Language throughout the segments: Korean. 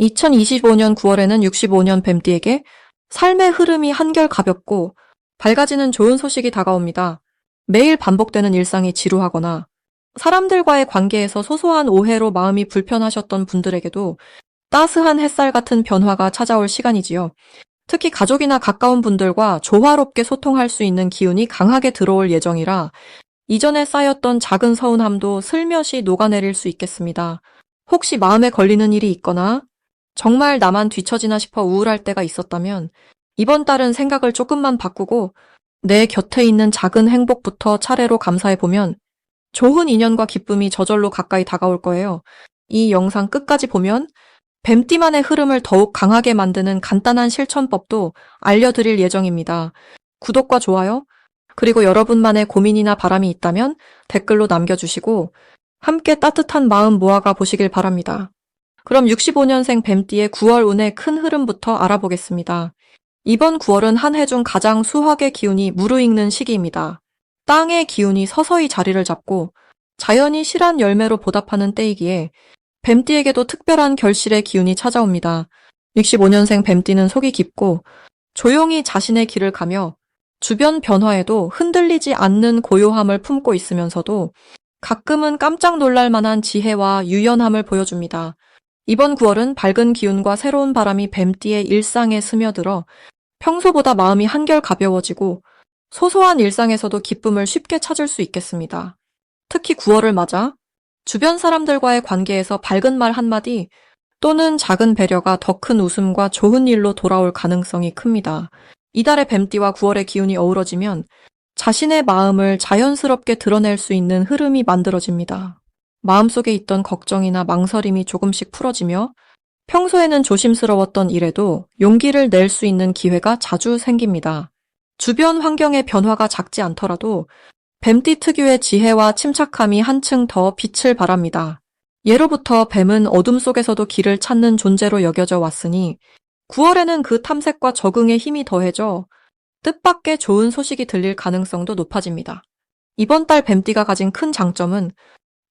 2025년 9월에는 65년 뱀띠에게 삶의 흐름이 한결 가볍고 밝아지는 좋은 소식이 다가옵니다. 매일 반복되는 일상이 지루하거나 사람들과의 관계에서 소소한 오해로 마음이 불편하셨던 분들에게도 따스한 햇살 같은 변화가 찾아올 시간이지요. 특히 가족이나 가까운 분들과 조화롭게 소통할 수 있는 기운이 강하게 들어올 예정이라 이전에 쌓였던 작은 서운함도 슬며시 녹아내릴 수 있겠습니다. 혹시 마음에 걸리는 일이 있거나 정말 나만 뒤처지나 싶어 우울할 때가 있었다면 이번 달은 생각을 조금만 바꾸고 내 곁에 있는 작은 행복부터 차례로 감사해보면 좋은 인연과 기쁨이 저절로 가까이 다가올 거예요. 이 영상 끝까지 보면 뱀띠만의 흐름을 더욱 강하게 만드는 간단한 실천법도 알려드릴 예정입니다. 구독과 좋아요, 그리고 여러분만의 고민이나 바람이 있다면 댓글로 남겨주시고 함께 따뜻한 마음 모아가 보시길 바랍니다. 그럼 65년생 뱀띠의 9월 운의 큰 흐름부터 알아보겠습니다. 이번 9월은 한 해 중 가장 수확의 기운이 무르익는 시기입니다. 땅의 기운이 서서히 자리를 잡고 자연이 실한 열매로 보답하는 때이기에 뱀띠에게도 특별한 결실의 기운이 찾아옵니다. 65년생 뱀띠는 속이 깊고 조용히 자신의 길을 가며 주변 변화에도 흔들리지 않는 고요함을 품고 있으면서도 가끔은 깜짝 놀랄 만한 지혜와 유연함을 보여줍니다. 이번 9월은 밝은 기운과 새로운 바람이 뱀띠의 일상에 스며들어 평소보다 마음이 한결 가벼워지고 소소한 일상에서도 기쁨을 쉽게 찾을 수 있겠습니다. 특히 9월을 맞아 주변 사람들과의 관계에서 밝은 말 한마디 또는 작은 배려가 더 큰 웃음과 좋은 일로 돌아올 가능성이 큽니다. 이달의 뱀띠와 9월의 기운이 어우러지면 자신의 마음을 자연스럽게 드러낼 수 있는 흐름이 만들어집니다. 마음속에 있던 걱정이나 망설임이 조금씩 풀어지며 평소에는 조심스러웠던 일에도 용기를 낼 수 있는 기회가 자주 생깁니다. 주변 환경의 변화가 작지 않더라도 뱀띠 특유의 지혜와 침착함이 한층 더 빛을 발합니다. 예로부터 뱀은 어둠 속에서도 길을 찾는 존재로 여겨져 왔으니 9월에는 그 탐색과 적응의 힘이 더해져 뜻밖의 좋은 소식이 들릴 가능성도 높아집니다. 이번 달 뱀띠가 가진 큰 장점은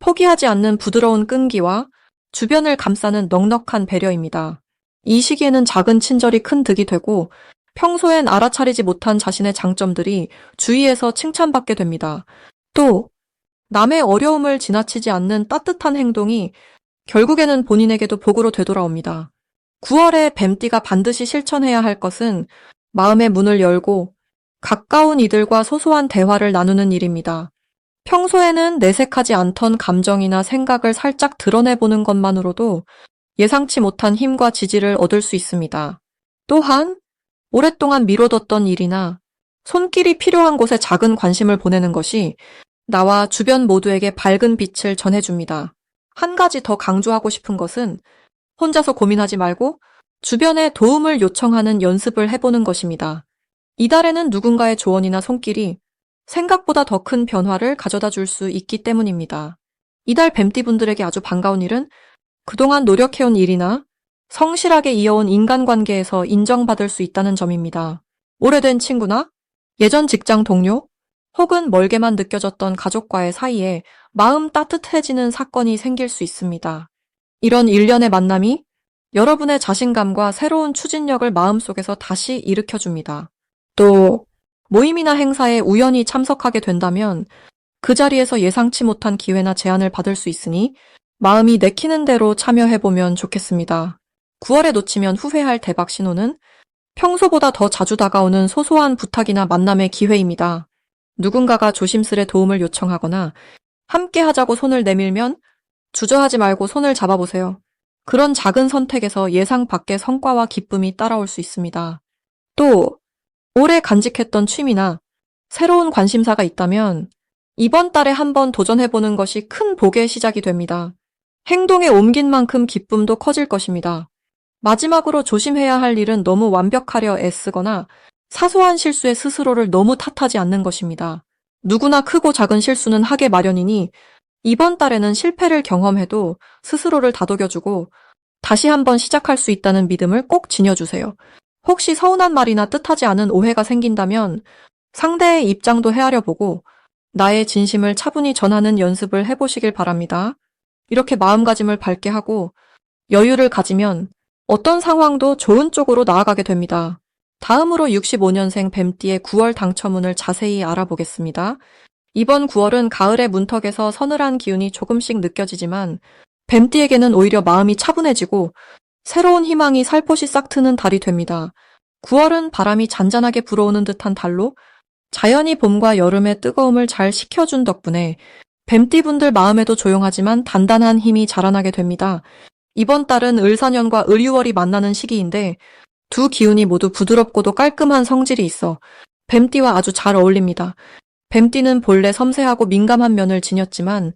포기하지 않는 부드러운 끈기와 주변을 감싸는 넉넉한 배려입니다. 이 시기에는 작은 친절이 큰 득이 되고 평소엔 알아차리지 못한 자신의 장점들이 주위에서 칭찬받게 됩니다. 또 남의 어려움을 지나치지 않는 따뜻한 행동이 결국에는 본인에게도 복으로 되돌아옵니다. 9월에 뱀띠가 반드시 실천해야 할 것은 마음의 문을 열고 가까운 이들과 소소한 대화를 나누는 일입니다. 평소에는 내색하지 않던 감정이나 생각을 살짝 드러내보는 것만으로도 예상치 못한 힘과 지지를 얻을 수 있습니다. 또한 오랫동안 미뤄뒀던 일이나 손길이 필요한 곳에 작은 관심을 보내는 것이 나와 주변 모두에게 밝은 빛을 전해줍니다. 한 가지 더 강조하고 싶은 것은 혼자서 고민하지 말고 주변에 도움을 요청하는 연습을 해보는 것입니다. 이달에는 누군가의 조언이나 손길이 생각보다 더 큰 변화를 가져다 줄 수 있기 때문입니다. 이달 뱀띠분들에게 아주 반가운 일은 그동안 노력해온 일이나 성실하게 이어온 인간관계에서 인정받을 수 있다는 점입니다. 오래된 친구나 예전 직장 동료 혹은 멀게만 느껴졌던 가족과의 사이에 마음 따뜻해지는 사건이 생길 수 있습니다. 이런 일련의 만남이 여러분의 자신감과 새로운 추진력을 마음속에서 다시 일으켜줍니다. 또 모임이나 행사에 우연히 참석하게 된다면 그 자리에서 예상치 못한 기회나 제안을 받을 수 있으니 마음이 내키는 대로 참여해보면 좋겠습니다. 9월에 놓치면 후회할 대박 신호는 평소보다 더 자주 다가오는 소소한 부탁이나 만남의 기회입니다. 누군가가 조심스레 도움을 요청하거나 함께 하자고 손을 내밀면 주저하지 말고 손을 잡아보세요. 그런 작은 선택에서 예상 밖의 성과와 기쁨이 따라올 수 있습니다. 또 오래 간직했던 취미나 새로운 관심사가 있다면 이번 달에 한번 도전해보는 것이 큰 복의 시작이 됩니다. 행동에 옮긴 만큼 기쁨도 커질 것입니다. 마지막으로 조심해야 할 일은 너무 완벽하려 애쓰거나 사소한 실수에 스스로를 너무 탓하지 않는 것입니다. 누구나 크고 작은 실수는 하게 마련이니 이번 달에는 실패를 경험해도 스스로를 다독여주고 다시 한번 시작할 수 있다는 믿음을 꼭 지녀주세요. 혹시 서운한 말이나 뜻하지 않은 오해가 생긴다면 상대의 입장도 헤아려보고 나의 진심을 차분히 전하는 연습을 해보시길 바랍니다. 이렇게 마음가짐을 밝게 하고 여유를 가지면 어떤 상황도 좋은 쪽으로 나아가게 됩니다. 다음으로 65년생 뱀띠의 9월 당첨운을 자세히 알아보겠습니다. 이번 9월은 가을의 문턱에서 서늘한 기운이 조금씩 느껴지지만 뱀띠에게는 오히려 마음이 차분해지고 새로운 희망이 살포시 싹 트는 달이 됩니다. 9월은 바람이 잔잔하게 불어오는 듯한 달로 자연이 봄과 여름의 뜨거움을 잘 식혀준 덕분에 뱀띠분들 마음에도 조용하지만 단단한 힘이 자라나게 됩니다. 이번 달은 을사년과 을유월이 만나는 시기인데 두 기운이 모두 부드럽고도 깔끔한 성질이 있어 뱀띠와 아주 잘 어울립니다. 뱀띠는 본래 섬세하고 민감한 면을 지녔지만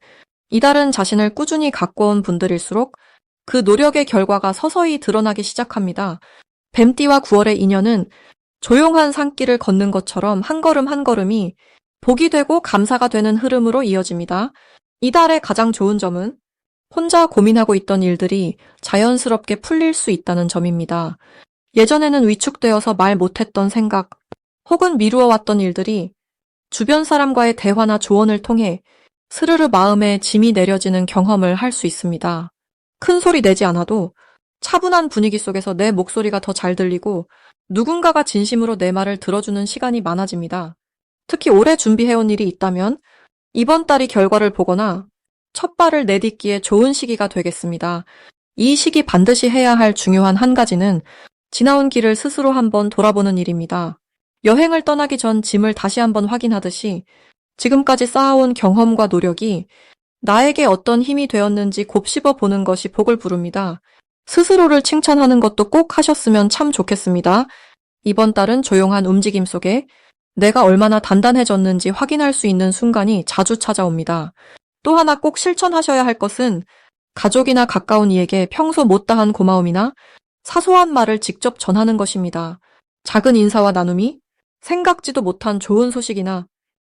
이달은 자신을 꾸준히 가꿔온 분들일수록 그 노력의 결과가 서서히 드러나기 시작합니다. 뱀띠와 9월의 인연은 조용한 산길을 걷는 것처럼 한 걸음 한 걸음이 복이 되고 감사가 되는 흐름으로 이어집니다. 이달의 가장 좋은 점은 혼자 고민하고 있던 일들이 자연스럽게 풀릴 수 있다는 점입니다. 예전에는 위축되어서 말 못했던 생각 혹은 미루어왔던 일들이 주변 사람과의 대화나 조언을 통해 스르르 마음에 짐이 내려지는 경험을 할 수 있습니다. 큰 소리 내지 않아도 차분한 분위기 속에서 내 목소리가 더 잘 들리고 누군가가 진심으로 내 말을 들어주는 시간이 많아집니다. 특히 오래 준비해온 일이 있다면 이번 달이 결과를 보거나 첫 발을 내딛기에 좋은 시기가 되겠습니다. 이 시기 반드시 해야 할 중요한 한 가지는 지나온 길을 스스로 한번 돌아보는 일입니다. 여행을 떠나기 전 짐을 다시 한번 확인하듯이 지금까지 쌓아온 경험과 노력이 나에게 어떤 힘이 되었는지 곱씹어 보는 것이 복을 부릅니다. 스스로를 칭찬하는 것도 꼭 하셨으면 참 좋겠습니다. 이번 달은 조용한 움직임 속에 내가 얼마나 단단해졌는지 확인할 수 있는 순간이 자주 찾아옵니다. 또 하나 꼭 실천하셔야 할 것은 가족이나 가까운 이에게 평소 못다한 고마움이나 사소한 말을 직접 전하는 것입니다. 작은 인사와 나눔이 생각지도 못한 좋은 소식이나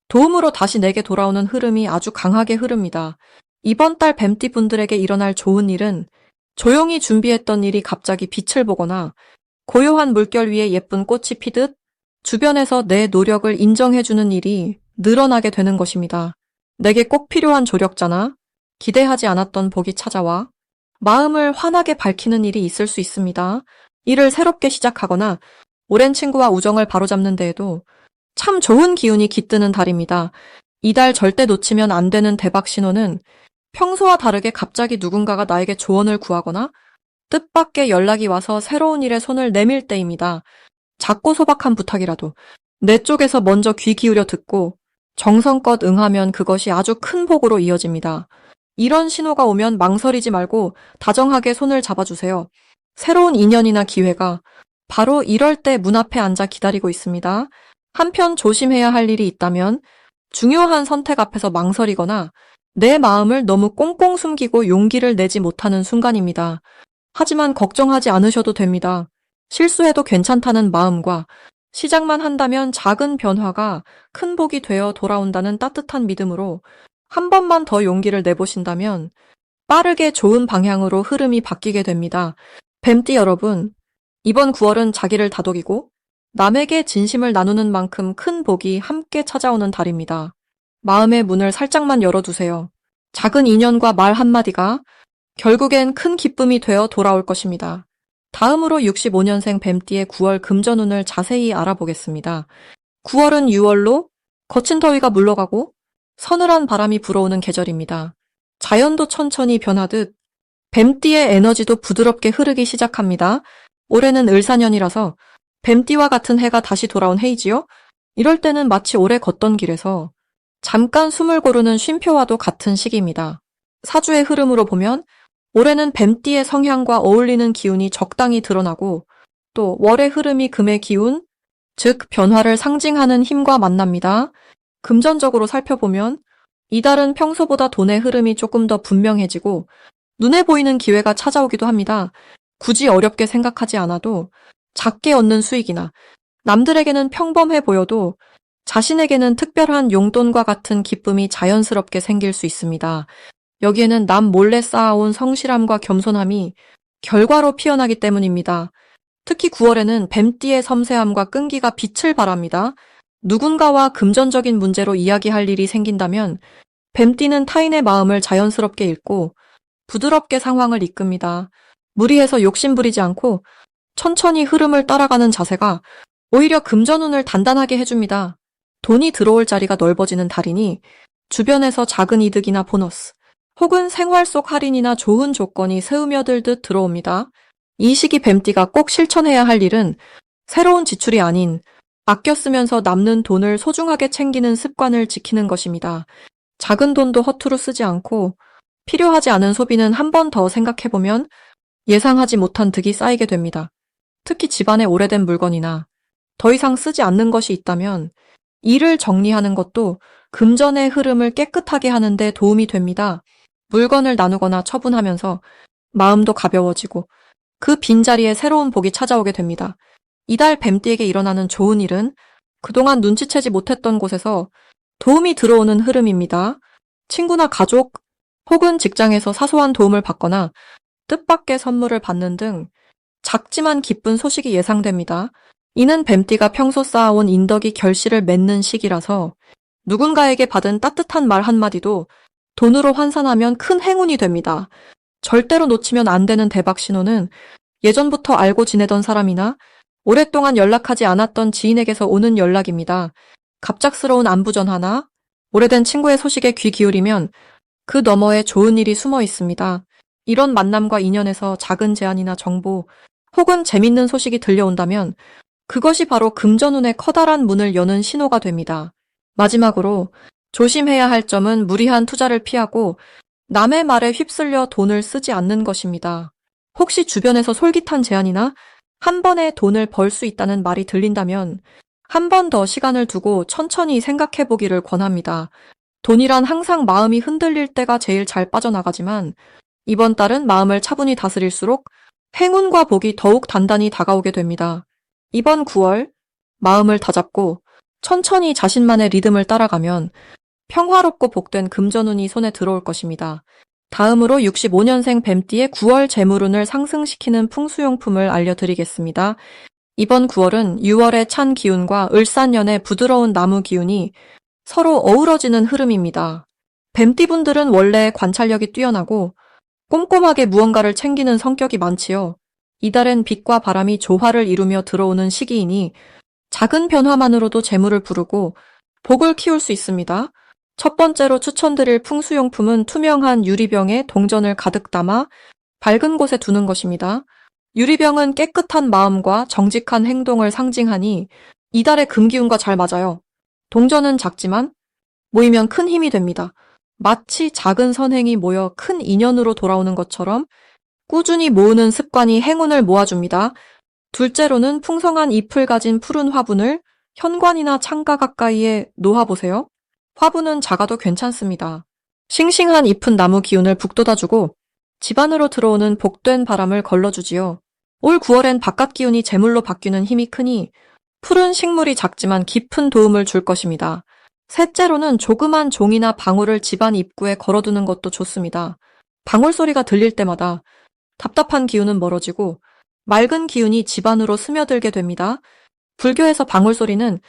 도움으로 다시 내게 돌아오는 흐름이 아주 강하게 흐릅니다. 이번 달 뱀띠 분들에게 일어날 좋은 일은 조용히 준비했던 일이 갑자기 빛을 보거나 고요한 물결 위에 예쁜 꽃이 피듯 주변에서 내 노력을 인정해주는 일이 늘어나게 되는 것입니다. 내게 꼭 필요한 조력자나 기대하지 않았던 복이 찾아와 마음을 환하게 밝히는 일이 있을 수 있습니다. 일을 새롭게 시작하거나 오랜 친구와 우정을 바로잡는 데에도 참 좋은 기운이 깃드는 달입니다. 이달 절대 놓치면 안 되는 대박 신호는 평소와 다르게 갑자기 누군가가 나에게 조언을 구하거나 뜻밖의 연락이 와서 새로운 일에 손을 내밀 때입니다. 작고 소박한 부탁이라도 내 쪽에서 먼저 귀 기울여 듣고 정성껏 응하면 그것이 아주 큰 복으로 이어집니다. 이런 신호가 오면 망설이지 말고 다정하게 손을 잡아주세요. 새로운 인연이나 기회가 바로 이럴 때 문 앞에 앉아 기다리고 있습니다. 한편 조심해야 할 일이 있다면 중요한 선택 앞에서 망설이거나 내 마음을 너무 꽁꽁 숨기고 용기를 내지 못하는 순간입니다. 하지만 걱정하지 않으셔도 됩니다. 실수해도 괜찮다는 마음과 시작만 한다면 작은 변화가 큰 복이 되어 돌아온다는 따뜻한 믿음으로 한 번만 더 용기를 내보신다면 빠르게 좋은 방향으로 흐름이 바뀌게 됩니다. 뱀띠 여러분, 이번 9월은 자기를 다독이고 남에게 진심을 나누는 만큼 큰 복이 함께 찾아오는 달입니다. 마음의 문을 살짝만 열어두세요. 작은 인연과 말 한마디가 결국엔 큰 기쁨이 되어 돌아올 것입니다. 다음으로 65년생 뱀띠의 9월 금전운을 자세히 알아보겠습니다. 9월은 6월로 거친 더위가 물러가고 서늘한 바람이 불어오는 계절입니다. 자연도 천천히 변하듯 뱀띠의 에너지도 부드럽게 흐르기 시작합니다. 올해는 을사년이라서 뱀띠와 같은 해가 다시 돌아온 해이지요? 이럴 때는 마치 오래 걷던 길에서 잠깐 숨을 고르는 쉼표와도 같은 시기입니다. 사주의 흐름으로 보면 올해는 뱀띠의 성향과 어울리는 기운이 적당히 드러나고 또 월의 흐름이 금의 기운, 즉 변화를 상징하는 힘과 만납니다. 금전적으로 살펴보면 이달은 평소보다 돈의 흐름이 조금 더 분명해지고 눈에 보이는 기회가 찾아오기도 합니다. 굳이 어렵게 생각하지 않아도 작게 얻는 수익이나 남들에게는 평범해 보여도 자신에게는 특별한 용돈과 같은 기쁨이 자연스럽게 생길 수 있습니다. 여기에는 남 몰래 쌓아온 성실함과 겸손함이 결과로 피어나기 때문입니다. 특히 9월에는 뱀띠의 섬세함과 끈기가 빛을 발합니다. 누군가와 금전적인 문제로 이야기할 일이 생긴다면 뱀띠는 타인의 마음을 자연스럽게 읽고 부드럽게 상황을 이끕니다. 무리해서 욕심부리지 않고 천천히 흐름을 따라가는 자세가 오히려 금전운을 단단하게 해줍니다. 돈이 들어올 자리가 넓어지는 달이니 주변에서 작은 이득이나 보너스, 혹은 생활 속 할인이나 좋은 조건이 스며들듯 들어옵니다. 이 시기 뱀띠가 꼭 실천해야 할 일은 새로운 지출이 아닌 아껴 쓰면서 남는 돈을 소중하게 챙기는 습관을 지키는 것입니다. 작은 돈도 허투루 쓰지 않고 필요하지 않은 소비는 한 번 더 생각해보면 예상하지 못한 득이 쌓이게 됩니다. 특히 집안에 오래된 물건이나 더 이상 쓰지 않는 것이 있다면 이를 정리하는 것도 금전의 흐름을 깨끗하게 하는 데 도움이 됩니다. 물건을 나누거나 처분하면서 마음도 가벼워지고 그 빈자리에 새로운 복이 찾아오게 됩니다. 이달 뱀띠에게 일어나는 좋은 일은 그동안 눈치채지 못했던 곳에서 도움이 들어오는 흐름입니다. 친구나 가족 혹은 직장에서 사소한 도움을 받거나 뜻밖의 선물을 받는 등 작지만 기쁜 소식이 예상됩니다. 이는 뱀띠가 평소 쌓아온 인덕이 결실을 맺는 시기라서 누군가에게 받은 따뜻한 말 한마디도 돈으로 환산하면 큰 행운이 됩니다. 절대로 놓치면 안 되는 대박 신호는 예전부터 알고 지내던 사람이나 오랫동안 연락하지 않았던 지인에게서 오는 연락입니다. 갑작스러운 안부 전화나 오래된 친구의 소식에 귀 기울이면 그 너머에 좋은 일이 숨어 있습니다. 이런 만남과 인연에서 작은 제안이나 정보 혹은 재밌는 소식이 들려온다면 그것이 바로 금전운의 커다란 문을 여는 신호가 됩니다. 마지막으로 조심해야 할 점은 무리한 투자를 피하고 남의 말에 휩쓸려 돈을 쓰지 않는 것입니다. 혹시 주변에서 솔깃한 제안이나 한 번에 돈을 벌 수 있다는 말이 들린다면 한 번 더 시간을 두고 천천히 생각해 보기를 권합니다. 돈이란 항상 마음이 흔들릴 때가 제일 잘 빠져나가지만 이번 달은 마음을 차분히 다스릴수록 행운과 복이 더욱 단단히 다가오게 됩니다. 이번 9월 마음을 다잡고 천천히 자신만의 리듬을 따라가면 평화롭고 복된 금전운이 손에 들어올 것입니다. 다음으로 65년생 뱀띠의 9월 재물운을 상승시키는 풍수용품을 알려드리겠습니다. 이번 9월은 6월의 찬 기운과 을사년의 부드러운 나무 기운이 서로 어우러지는 흐름입니다. 뱀띠분들은 원래 관찰력이 뛰어나고 꼼꼼하게 무언가를 챙기는 성격이 많지요. 이달엔 빛과 바람이 조화를 이루며 들어오는 시기이니 작은 변화만으로도 재물을 부르고 복을 키울 수 있습니다. 첫 번째로 추천드릴 풍수용품은 투명한 유리병에 동전을 가득 담아 밝은 곳에 두는 것입니다. 유리병은 깨끗한 마음과 정직한 행동을 상징하니 이달의 금기운과 잘 맞아요. 동전은 작지만 모이면 큰 힘이 됩니다. 마치 작은 선행이 모여 큰 인연으로 돌아오는 것처럼 꾸준히 모으는 습관이 행운을 모아줍니다. 둘째로는 풍성한 잎을 가진 푸른 화분을 현관이나 창가 가까이에 놓아보세요. 화분은 작아도 괜찮습니다. 싱싱한 잎은 나무 기운을 북돋아주고 집 안으로 들어오는 복된 바람을 걸러주지요. 올 9월엔 바깥 기운이 재물로 바뀌는 힘이 크니 푸른 식물이 작지만 깊은 도움을 줄 것입니다. 셋째로는 조그만 종이나 방울을 집안 입구에 걸어두는 것도 좋습니다. 방울 소리가 들릴 때마다 답답한 기운은 멀어지고 맑은 기운이 집 안으로 스며들게 됩니다. 불교에서 방울 소리는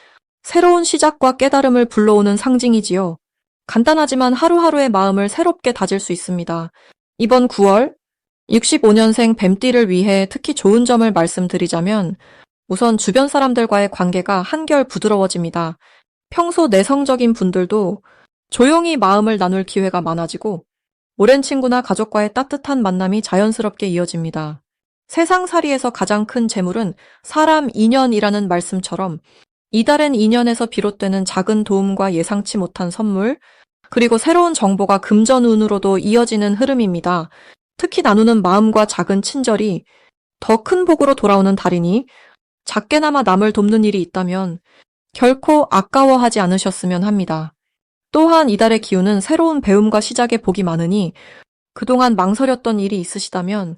새로운 시작과 깨달음을 불러오는 상징이지요. 간단하지만 하루하루의 마음을 새롭게 다질 수 있습니다. 이번 9월 65년생 뱀띠를 위해 특히 좋은 점을 말씀드리자면 우선 주변 사람들과의 관계가 한결 부드러워집니다. 평소 내성적인 분들도 조용히 마음을 나눌 기회가 많아지고 오랜 친구나 가족과의 따뜻한 만남이 자연스럽게 이어집니다. 세상살이에서 가장 큰 재물은 사람 인연이라는 말씀처럼 이달엔 인연에서 비롯되는 작은 도움과 예상치 못한 선물, 그리고 새로운 정보가 금전운으로도 이어지는 흐름입니다. 특히 나누는 마음과 작은 친절이 더 큰 복으로 돌아오는 달이니 작게나마 남을 돕는 일이 있다면 결코 아까워하지 않으셨으면 합니다. 또한 이달의 기운은 새로운 배움과 시작의 복이 많으니 그동안 망설였던 일이 있으시다면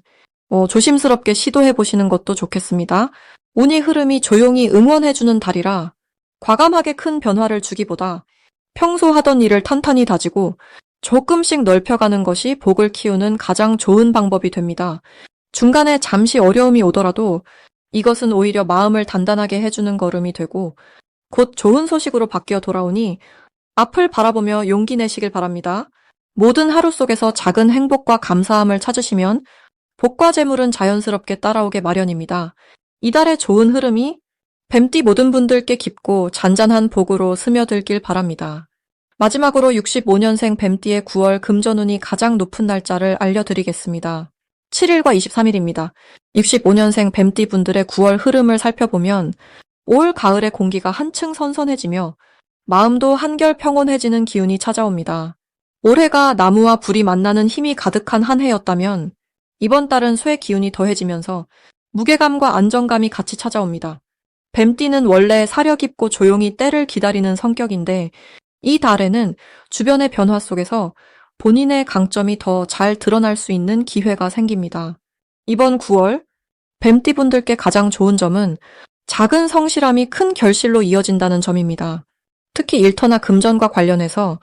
조심스럽게 시도해보시는 것도 좋겠습니다. 운이 흐름이 조용히 응원해주는 달이라 과감하게 큰 변화를 주기보다 평소 하던 일을 탄탄히 다지고 조금씩 넓혀가는 것이 복을 키우는 가장 좋은 방법이 됩니다. 중간에 잠시 어려움이 오더라도 이것은 오히려 마음을 단단하게 해주는 걸음이 되고 곧 좋은 소식으로 바뀌어 돌아오니 앞을 바라보며 용기 내시길 바랍니다. 모든 하루 속에서 작은 행복과 감사함을 찾으시면 복과 재물은 자연스럽게 따라오게 마련입니다. 이달의 좋은 흐름이 뱀띠 모든 분들께 깊고 잔잔한 복으로 스며들길 바랍니다. 마지막으로 65년생 뱀띠의 9월 금전운이 가장 높은 날짜를 알려드리겠습니다. 7일과 23일입니다. 65년생 뱀띠 분들의 9월 흐름을 살펴보면 올 가을의 공기가 한층 선선해지며 마음도 한결 평온해지는 기운이 찾아옵니다. 올해가 나무와 불이 만나는 힘이 가득한 한 해였다면 이번 달은 쇠 기운이 더해지면서 무게감과 안정감이 같이 찾아옵니다. 뱀띠는 원래 사려 깊고 조용히 때를 기다리는 성격인데 이 달에는 주변의 변화 속에서 본인의 강점이 더 잘 드러날 수 있는 기회가 생깁니다. 이번 9월 뱀띠 분들께 가장 좋은 점은 작은 성실함이 큰 결실로 이어진다는 점입니다. 특히 일터나 금전과 관련해서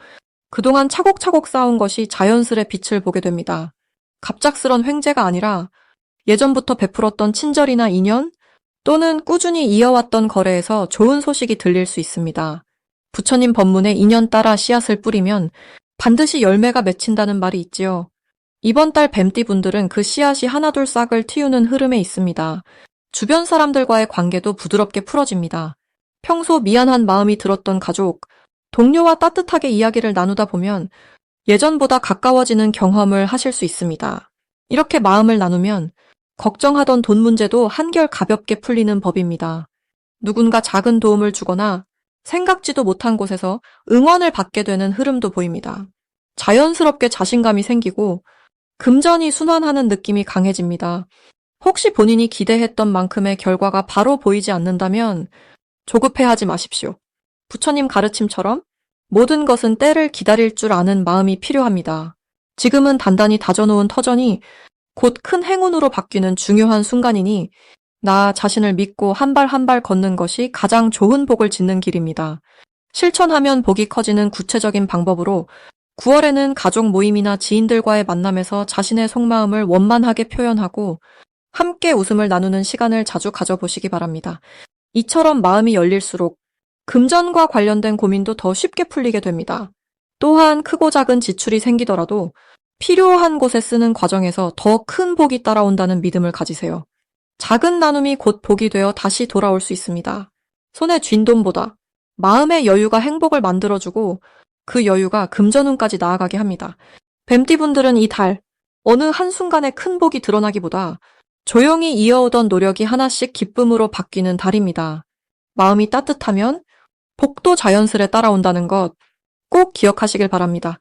그동안 차곡차곡 쌓은 것이 자연스레 빛을 보게 됩니다. 갑작스런 횡재가 아니라 예전부터 베풀었던 친절이나 인연 또는 꾸준히 이어왔던 거래에서 좋은 소식이 들릴 수 있습니다. 부처님 법문에 인연 따라 씨앗을 뿌리면 반드시 열매가 맺힌다는 말이 있지요. 이번 달 뱀띠 분들은 그 씨앗이 하나둘 싹을 틔우는 흐름에 있습니다. 주변 사람들과의 관계도 부드럽게 풀어집니다. 평소 미안한 마음이 들었던 가족, 동료와 따뜻하게 이야기를 나누다 보면 예전보다 가까워지는 경험을 하실 수 있습니다. 이렇게 마음을 나누면 걱정하던 돈 문제도 한결 가볍게 풀리는 법입니다. 누군가 작은 도움을 주거나 생각지도 못한 곳에서 응원을 받게 되는 흐름도 보입니다. 자연스럽게 자신감이 생기고 금전이 순환하는 느낌이 강해집니다. 혹시 본인이 기대했던 만큼의 결과가 바로 보이지 않는다면 조급해하지 마십시오. 부처님 가르침처럼 모든 것은 때를 기다릴 줄 아는 마음이 필요합니다. 지금은 단단히 다져놓은 터전이 곧 큰 행운으로 바뀌는 중요한 순간이니 나 자신을 믿고 한 발 한 발 걷는 것이 가장 좋은 복을 짓는 길입니다. 실천하면 복이 커지는 구체적인 방법으로 9월에는 가족 모임이나 지인들과의 만남에서 자신의 속마음을 원만하게 표현하고 함께 웃음을 나누는 시간을 자주 가져보시기 바랍니다. 이처럼 마음이 열릴수록 금전과 관련된 고민도 더 쉽게 풀리게 됩니다. 또한 크고 작은 지출이 생기더라도 필요한 곳에 쓰는 과정에서 더 큰 복이 따라온다는 믿음을 가지세요. 작은 나눔이 곧 복이 되어 다시 돌아올 수 있습니다. 손에 쥔 돈보다 마음의 여유가 행복을 만들어주고 그 여유가 금전운까지 나아가게 합니다. 뱀띠분들은 이 달 어느 한순간에 큰 복이 드러나기보다 조용히 이어오던 노력이 하나씩 기쁨으로 바뀌는 달입니다. 마음이 따뜻하면 복도 자연스레 따라온다는 것 꼭 기억하시길 바랍니다.